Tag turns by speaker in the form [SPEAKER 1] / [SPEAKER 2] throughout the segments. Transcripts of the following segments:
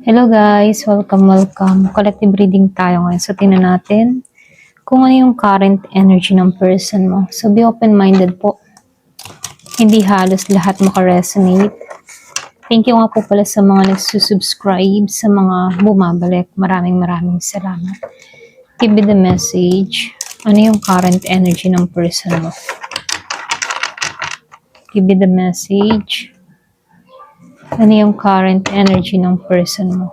[SPEAKER 1] Hello guys, welcome. Collective reading tayo ngayon. So, tingnan natin kung ano yung current energy ng person mo. So, be open-minded po. Hindi halos lahat makaresonate. Thank you nga po pala sa mga nagsusubscribe, sa mga bumabalik. Maraming salamat. Give me the message. Ano yung current energy ng person mo? Give me the message. Ano yung current energy ng person mo?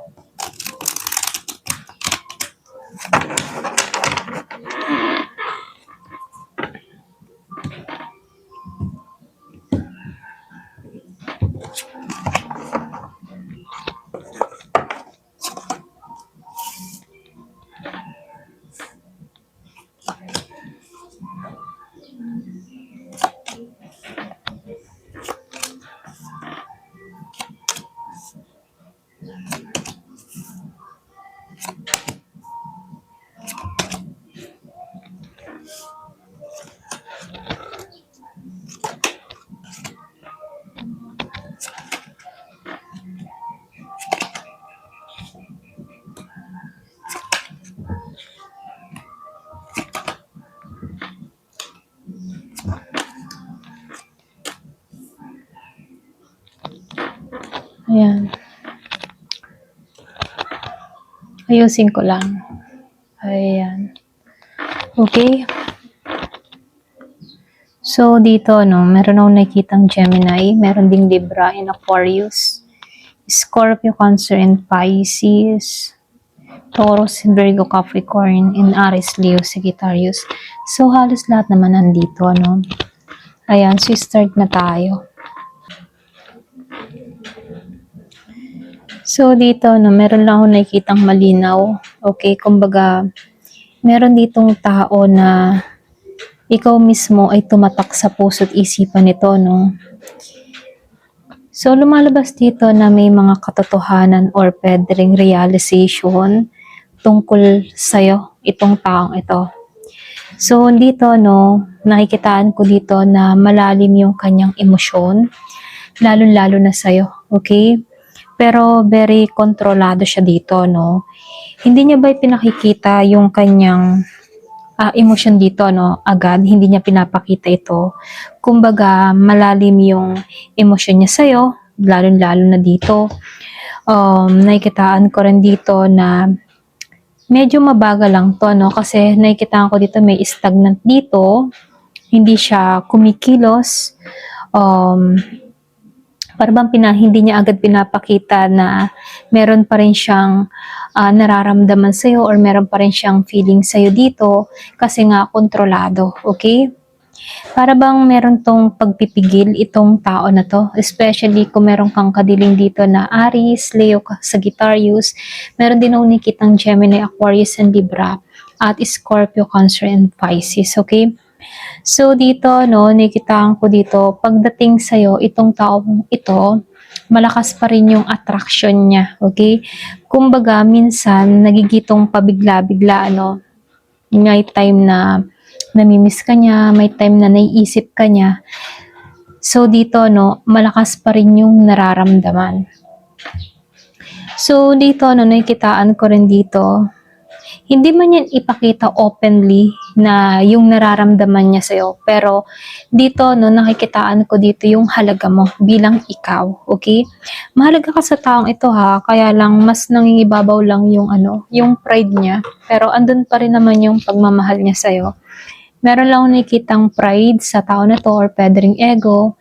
[SPEAKER 1] Ayan. Ayusin ko lang. Ayan. Okay. So, dito, meron akong nakikitang Gemini, meron ding Libra and Aquarius, Scorpio, Cancer, and Pisces, Taurus, Virgo, Capricorn, and Aries, Leo, Sagittarius. So, halos lahat naman nandito, Ayan, so start na tayo. So, dito, meron lang akong nakikitang malinaw. Okay, kumbaga, meron ditong tao na ikaw mismo ay tumatak sa puso't isipan nito, So, lumalabas dito na may mga katotohanan or pwedeng realization tungkol sa'yo, itong taong ito. So, dito, nakikitaan ko dito na malalim yung kanyang emosyon, lalo-lalo na sa'yo, okay? Pero very kontrolado siya dito, Hindi niya ba pinakikita yung kanyang emosyon dito, agad, hindi niya pinapakita ito. Kumbaga, malalim yung emosyon niya sa'yo, lalo-lalo na dito. Nakikitaan ko rin dito na medyo mabagal lang to, kasi nakikitaan ko dito may stagnant dito, hindi siya kumikilos, parang hindi niya agad pinapakita na meron pa rin siyang nararamdaman sa'yo or meron pa rin siyang feeling sa'yo dito kasi nga kontrolado, okay? Para bang meron tong pagpipigil itong tao na to, especially kung meron kang kadiling dito na Aries, Leo, Sagittarius, meron din akong nakitang Gemini, Aquarius, and Libra, at Scorpio, Cancer, and Pisces, okay? So, dito, nakikitaan ko dito, pagdating sa'yo, itong taong ito, malakas pa rin yung attraction niya, okay? Kumbaga, minsan, nagigitong pabigla-bigla, may time na namimiss ka niya, may time na naiisip ka niya. So, dito, malakas pa rin yung nararamdaman. So, dito, nakikitaan ko rin dito, hindi man yan ipakita openly na yung nararamdaman niya sa'yo. Pero dito, nakikitaan ko dito yung halaga mo bilang ikaw. Okay? Mahalaga ka sa taong ito ha. Kaya lang mas nangingibabaw lang yung yung pride niya. Pero andun pa rin naman yung pagmamahal niya sa'yo. Meron lang nakikitang pride sa tao na to or pwede ring ego.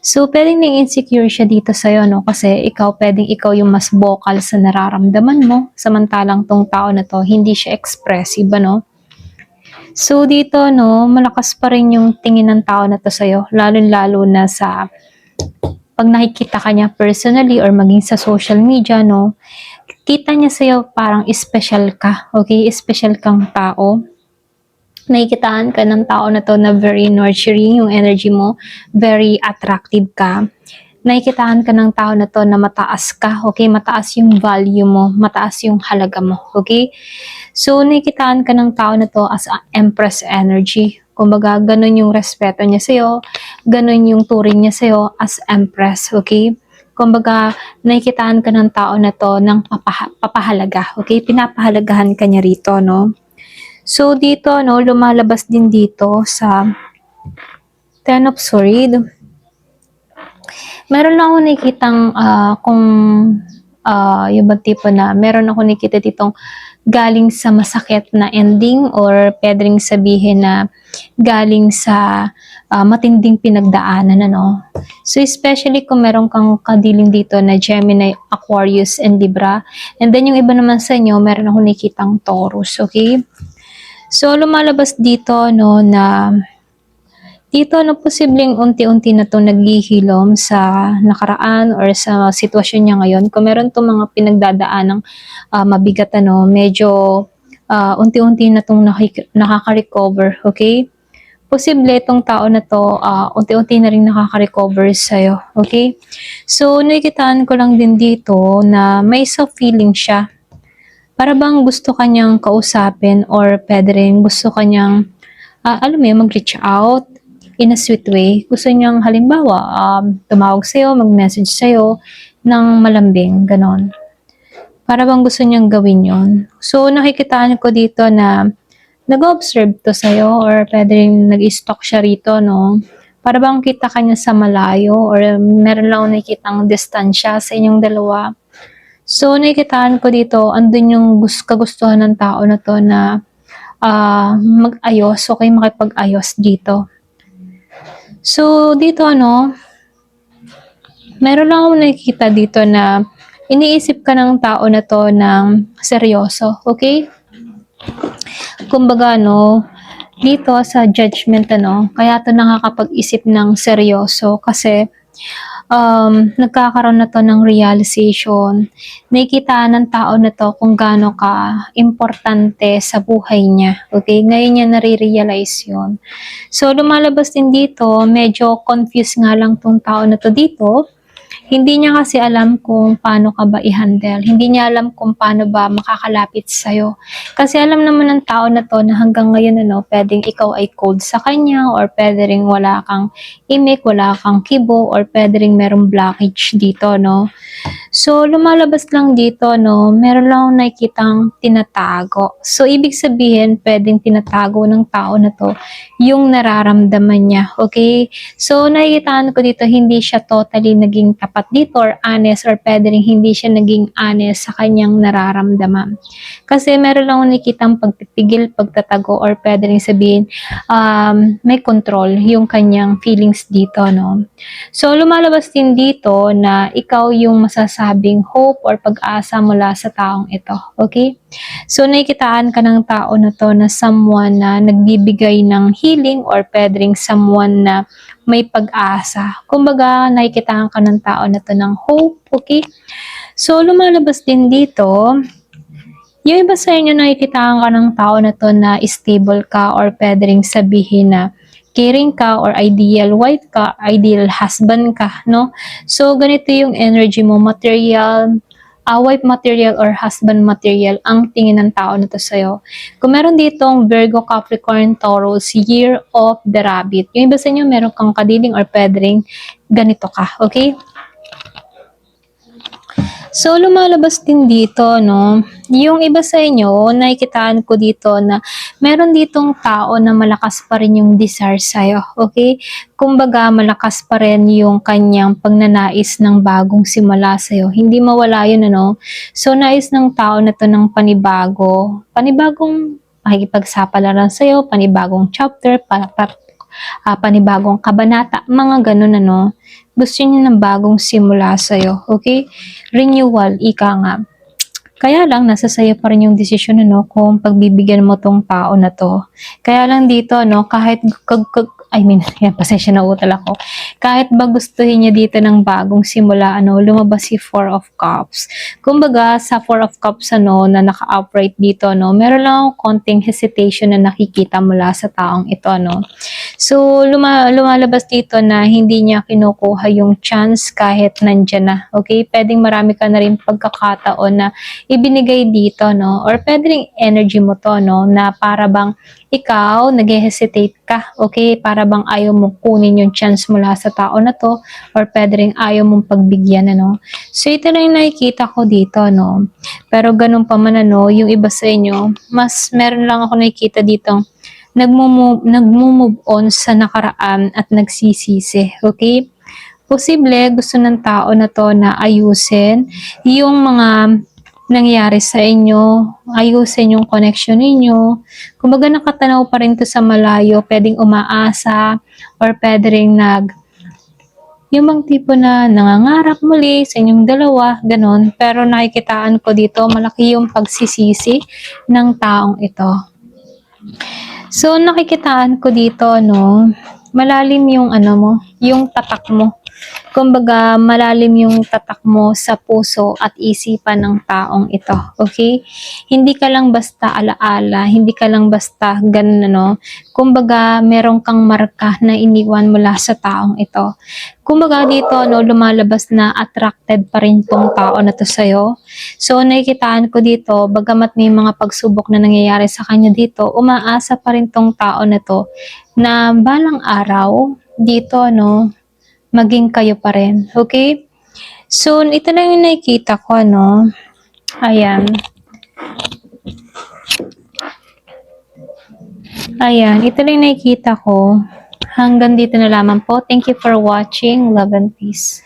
[SPEAKER 1] So, pwedeng na-insecure siya dito sa'yo, kasi pwedeng ikaw yung mas vocal sa nararamdaman mo, samantalang tong tao na to, hindi siya expressive, So, dito, malakas pa rin yung tingin ng tao na to sa'yo, lalo-lalo na sa pag nakikita ka niya personally or maging sa social media, kita niya sa'yo parang special ka, okay? Special kang tao. Nakikitaan ka ng tao na to na very nurturing yung energy mo, very attractive ka. Nakikitaan ka ng tao na to na mataas ka, okay? Mataas yung value mo, mataas yung halaga mo, okay? So, nakikitaan ka ng tao na to as Empress energy. Kumbaga, ganun yung respeto niya sa'yo, ganun yung turing niya sa'yo as Empress, okay? Kumbaga, nakikitaan ka ng tao na to ng papahalaga, okay? Pinapahalagahan ka niya rito, no? So, dito, no, lumalabas din dito sa Ten of Swords. Meron lang ako nakikitang kung yung bang tipo na meron ako nakikita ditong galing sa masakit na ending or pwede ring sabihin na galing sa matinding pinagdaanan, ano. So, especially kung meron kang kadiling dito na Gemini, Aquarius, and Libra. And then, yung iba naman sa inyo, meron ako nakikitang Taurus, okay? So, lumalabas dito, no, na dito, no, posibleng unti-unti na itong naghihilom sa nakaraan or sa sitwasyon niya ngayon. Kung meron itong mga pinagdadaan ng mabigat, ano, medyo unti-unti na itong nakaka-recover, okay? Posible itong tao na to unti-unti na rin nakaka-recover sa'yo, okay? So, nakikitaan ko lang din dito na may soft feeling siya. Para bang gusto kanyang kausapin or pwede rin gusto kanyang, alam mo yun, mag-reach out in a sweet way. Gusto niyang halimbawa, tumawag sa'yo, mag-message sa'yo ng malambing, ganon. Para bang gusto niyang gawin yon. So, nakikitaan ko dito na nag-observe to sa'yo or pwede rin nag-stalk siya rito, no? Para bang kita kanya sa malayo or meron lang nakikitang distansya sa inyong dalawa. So, nakikitaan ko dito, andun yung kagustuhan ng tao na to na mag-ayos, okay, makipag-ayos dito. So, dito, ano, meron lang akong nakikita dito na iniisip ka ng tao na to ng seryoso, okay? Kumbaga, no, dito sa judgment, ano, kaya to nakakapag-isip ng seryoso kasi nagkakaroon na to ng realization. Nakikita ng tao na to kung gaano ka importante sa buhay niya. Okay? Ngayon niya nare-realize yun. So, lumalabas din dito, medyo confused nga lang tong tao na to dito. Hindi niya kasi alam kung paano ka ba i-handle. Hindi niya alam kung paano ba makakalapit sa'yo. Kasi alam naman ng tao na to na hanggang ngayon, ano, pwedeng ikaw ay cold sa kanya or pwede ring wala kang imik, wala kang kibo, or pwede ring merong blockage dito, no? So, lumalabas lang dito, no, meron lang akong nakikitang tinatago. So, ibig sabihin, pwedeng tinatago ng tao na to yung nararamdaman niya, okay? So, nakikitaan ko dito, hindi siya totally naging tapat dito or honest or pwede rin hindi siya naging honest sa kanyang nararamdaman. Kasi meron lang akong nakikitang pagpipigil, pagtatago, or pwede rin sabihin, may control yung kanyang feelings dito, no? So, lumalabas din dito na ikaw yung masasabing hope or pag-asa mula sa taong ito. Okay? So, nakikitaan ka ng tao na to na someone na nagbibigay ng healing or pwede rin someone na may pag-asa. Kumbaga, nakikitaan ka ng tao na to ng hope. Okay? So, lumalabas din dito, yung iba sa inyo nakikitaan ka ng tao na to na stable ka or pwede rin sabihin na caring ka or ideal wife ka, ideal husband ka, no? So, ganito yung energy mo, material, wife material or husband material ang tingin ng tao na to sa'yo. Kung meron ditong Virgo, Capricorn, Taurus, Year of the Rabbit, yung iba sa inyo meron kang kadiling or pwede rin ganito ka, okay? So, lumalabas din dito, no, yung iba sa inyo, nakikitaan ko dito na meron ditong tao na malakas pa rin yung desire sa'yo, okay? Kumbaga, malakas pa rin yung kanyang pagnanais ng bagong simula sa'yo. Hindi mawala yun, ano? So, nais ng tao na to ng panibagong pakikipagsapalaran sa'yo, panibagong chapter, panibagong kabanata, mga ganun, ano? Gusto niya ng bagong simula sa'yo, okay? Renewal, ika nga. Kaya lang, nasa sayo pa rin yung desisyon, ano, kung pagbibigyan mo tong tao na to. Kaya lang dito, no, kahit yan, pasensya na utal ako. Kahit ba gustuhin niya dito ng bagong simula, ano, lumabas si Four of Cups. Kumbaga, sa Four of Cups, ano, na naka-upright dito, no, meron lang akong konting hesitation na nakikita mula sa taong ito, no. So, lumalabas dito na hindi niya kinukuha yung chance kahit nandyan na, okay? Pwedeng marami ka na rin pagkakataon na ibinigay dito, no, or pwede rin energy mo to, no, na para bang ikaw nag-hesitate ka, okay? Para bang ayaw mo kunin yung chance mula sa tao na to or pwede rin ayaw mong pagbigyan, ano? So, ito lang yung nakikita ko dito, no? Pero ganun pa man, ano, yung iba sa inyo, mas meron lang ako nakikita dito nagmo-move on sa nakaraan at nagsisisi, okay? Posible gusto ng tao na to na ayusin yung mga nangyari sa inyo, ayusin yung connection ninyo. Kumbaga nakatanaw pa rin to sa malayo, pwedeng umaasa or pwede rin yung mga tipo na nangangarap muli sa inyong dalawa, ganon. Pero nakikitaan ko dito, malaki yung pagsisisi ng taong ito. So, nakikitaan ko dito, no, malalim yung ano mo, yung tatak mo. Kumbaga, malalim yung tatak mo sa puso at isipan ng taong ito. Okay? Hindi ka lang basta alaala, hindi ka lang basta ganun, ano. Kumbaga, meron kang marka na iniwan mula sa taong ito. Kumbaga dito, no, lumalabas na attracted pa rin tong tao na to sa'yo. So, nakikitaan ko dito, bagamat may mga pagsubok na nangyayari sa kanya dito, umaasa pa rin tong tao na to na balang araw, dito, no, maging kayo pa rin. Okay? So, ito lang yung nakikita ko, no. Ayan. Ayan, ito lang yung nakikita ko. Hanggang dito na lamang po. Thank you for watching. Love and peace.